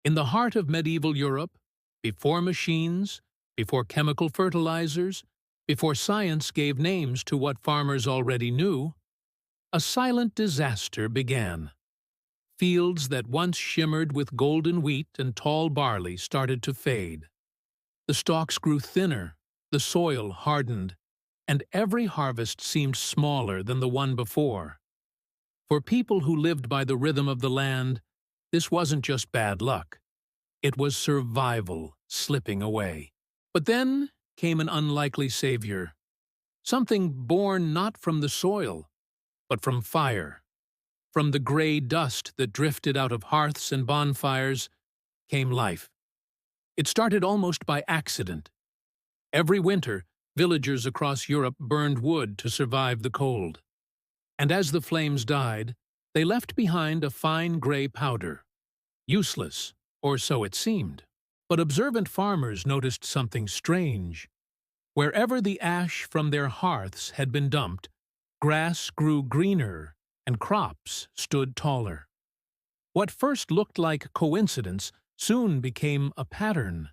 In the heart of medieval Europe, before machines, before chemical fertilizers, before science gave names to what farmers already knew, a silent disaster began. Fields that once shimmered with golden wheat and tall barley started to fade. The stalks grew thinner, the soil hardened, and every harvest seemed smaller than the one before. For people who lived by the rhythm of the land, this wasn't just bad luck. It was survival slipping away. But then came an unlikely savior. Something born not from the soil, but from fire. From the gray dust that drifted out of hearths and bonfires came life. It started almost by accident. Every winter, villagers across Europe burned wood to survive the cold. And as the flames died, they left behind a fine gray powder. Useless, or so it seemed. But observant farmers noticed something strange. Wherever the ash from their hearths had been dumped, grass grew greener and crops stood taller. What first looked like coincidence soon became a pattern.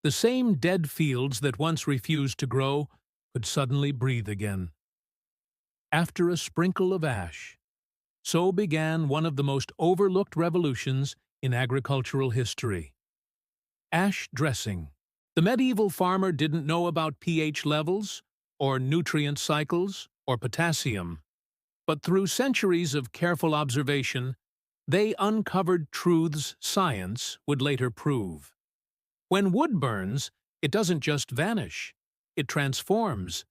The same dead fields that once refused to grow could suddenly breathe again. After a sprinkle of ash, so began one of the most overlooked revolutions in agricultural history. Ash dressing. The medieval farmer didn't know about pH levels, or nutrient cycles, or potassium. But through centuries of careful observation, they uncovered truths science would later prove. When wood burns, it doesn't just vanish, it transforms.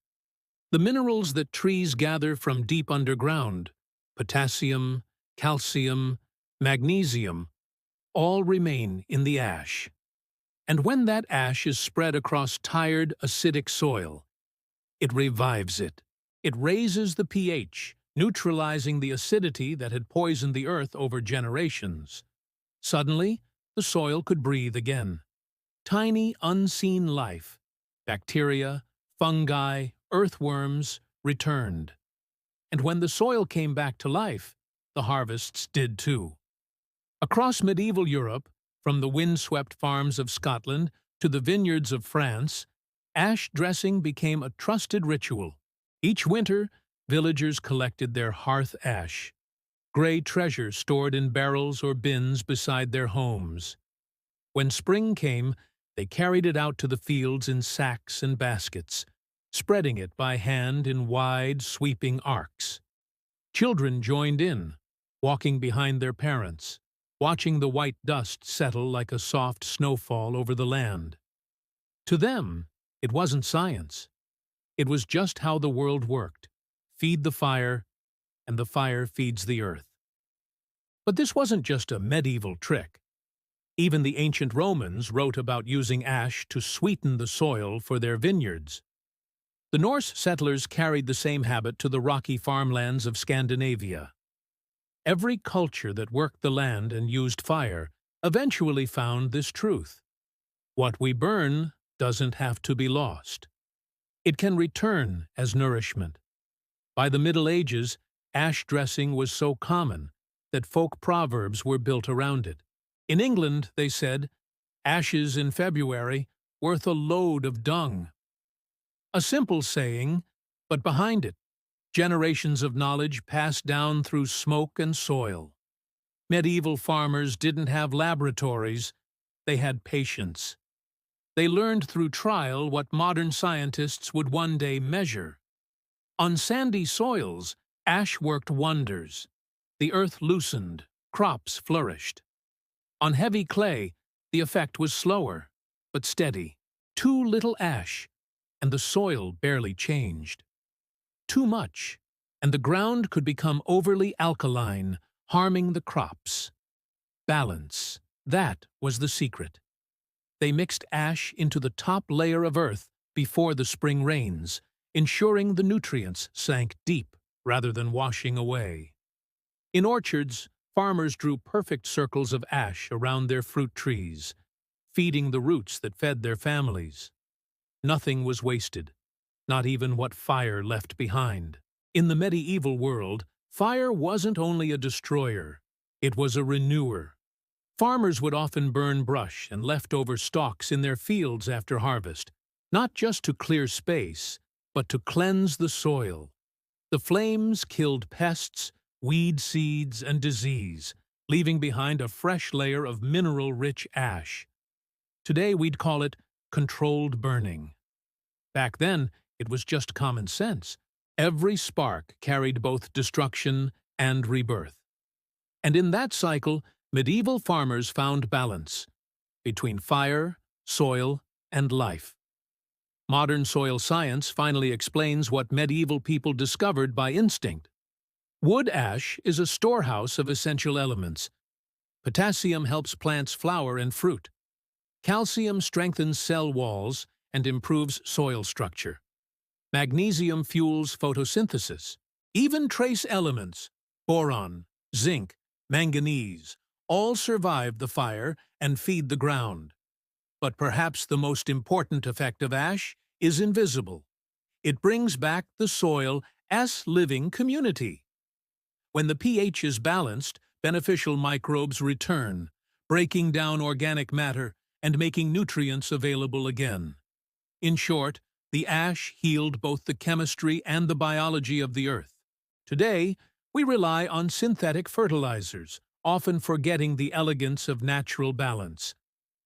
The minerals that trees gather from deep underground, potassium, calcium, magnesium, all remain in the ash. And when that ash is spread across tired, acidic soil, it revives it. It raises the pH, neutralizing the acidity that had poisoned the earth over generations. Suddenly, the soil could breathe again. Tiny, unseen life, bacteria, fungi, earthworms, returned. And when the soil came back to life, the harvests did too. Across medieval Europe, from the windswept farms of Scotland to the vineyards of France, ash dressing became a trusted ritual. Each winter, villagers collected their hearth ash, gray treasure stored in barrels or bins beside their homes. When spring came, they carried it out to the fields in sacks and baskets, spreading it by hand in wide, sweeping arcs. Children joined in, walking behind their parents, watching the white dust settle like a soft snowfall over the land. To them, it wasn't science. It was just how the world worked. Feed the fire, and the fire feeds the earth. But this wasn't just a medieval trick. Even the ancient Romans wrote about using ash to sweeten the soil for their vineyards. The Norse settlers carried the same habit to the rocky farmlands of Scandinavia. Every culture that worked the land and used fire eventually found this truth. What we burn doesn't have to be lost. It can return as nourishment. By the Middle Ages, ash dressing was so common that folk proverbs were built around it. In England, they said, "Ashes in February, worth a load of dung." A simple saying, but behind it, generations of knowledge passed down through smoke and soil. Medieval farmers didn't have laboratories, they had patience. They learned through trial what modern scientists would one day measure. On sandy soils, ash worked wonders. The earth loosened, crops flourished. On heavy clay, the effect was slower, but steady. Too little ash, and the soil barely changed. Too much, and the ground could become overly alkaline, harming the crops. Balance, that was the secret. They mixed ash into the top layer of earth before the spring rains, ensuring the nutrients sank deep rather than washing away. In orchards, farmers drew perfect circles of ash around their fruit trees, feeding the roots that fed their families. Nothing was wasted, not even what fire left behind. In the medieval world, fire wasn't only a destroyer, it was a renewer. Farmers would often burn brush and leftover stalks in their fields after harvest, not just to clear space, but to cleanse the soil. The flames killed pests, weed seeds, and disease, leaving behind a fresh layer of mineral-rich ash. Today we'd call it controlled burning. Back then, it was just common sense. Every spark carried both destruction and rebirth. And in that cycle, medieval farmers found balance between fire, soil, and life. Modern soil science finally explains what medieval people discovered by instinct. Wood ash is a storehouse of essential elements. Potassium helps plants flower and fruit. Calcium strengthens cell walls and improves soil structure. Magnesium fuels photosynthesis. Even trace elements, boron, zinc, manganese, all survive the fire and feed the ground. But perhaps the most important effect of ash is invisible. It brings back the soil as living community. When the pH is balanced, beneficial microbes return, breaking down organic matter and making nutrients available again. In short, the ash healed both the chemistry and the biology of the earth. Today, we rely on synthetic fertilizers, often forgetting the elegance of natural balance.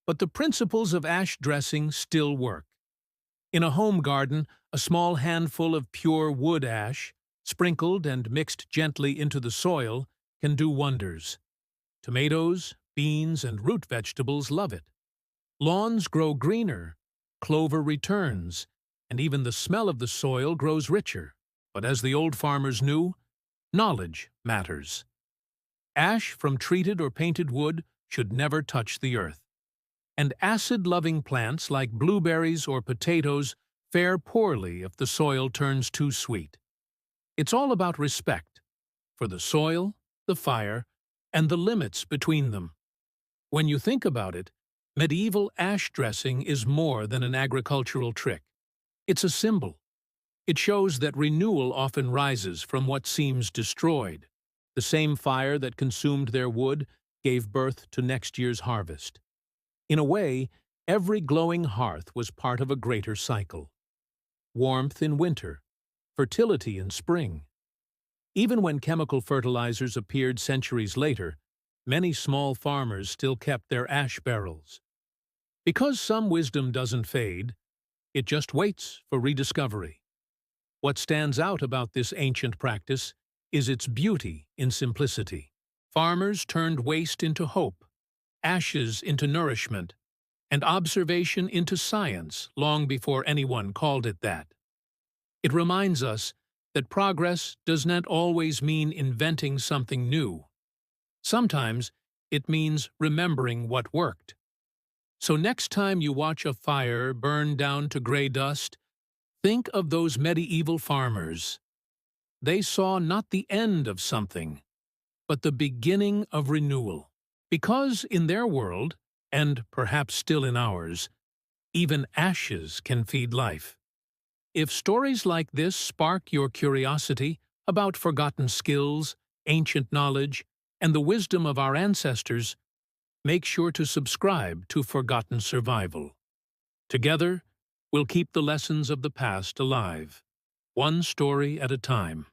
But the principles of ash dressing still work. In a home garden, a small handful of pure wood ash, sprinkled and mixed gently into the soil, can do wonders. Tomatoes, beans, and root vegetables love it. Lawns grow greener, clover returns, and even the smell of the soil grows richer. But as the old farmers knew, knowledge matters. Ash from treated or painted wood should never touch the earth. And acid-loving plants like blueberries or potatoes fare poorly if the soil turns too sweet. It's all about respect for the soil, the fire, and the limits between them. When you think about it, medieval ash dressing is more than an agricultural trick. It's a symbol. It shows that renewal often rises from what seems destroyed. The same fire that consumed their wood gave birth to next year's harvest. In a way, every glowing hearth was part of a greater cycle. Warmth in winter, fertility in spring. Even when chemical fertilizers appeared centuries later, many small farmers still kept their ash barrels. Because some wisdom doesn't fade, it just waits for rediscovery. What stands out about this ancient practice is its beauty in simplicity. Farmers turned waste into hope, ashes into nourishment, and observation into science long before anyone called it that. It reminds us that progress does not always mean inventing something new. Sometimes it means remembering what worked. So next time you watch a fire burn down to gray dust, think of those medieval farmers. They saw not the end of something, but the beginning of renewal. Because in their world, and perhaps still in ours, even ashes can feed life. If stories like this spark your curiosity about forgotten skills, ancient knowledge, and the wisdom of our ancestors, make sure to subscribe to Forgotten Survival. Together, we'll keep the lessons of the past alive, one story at a time.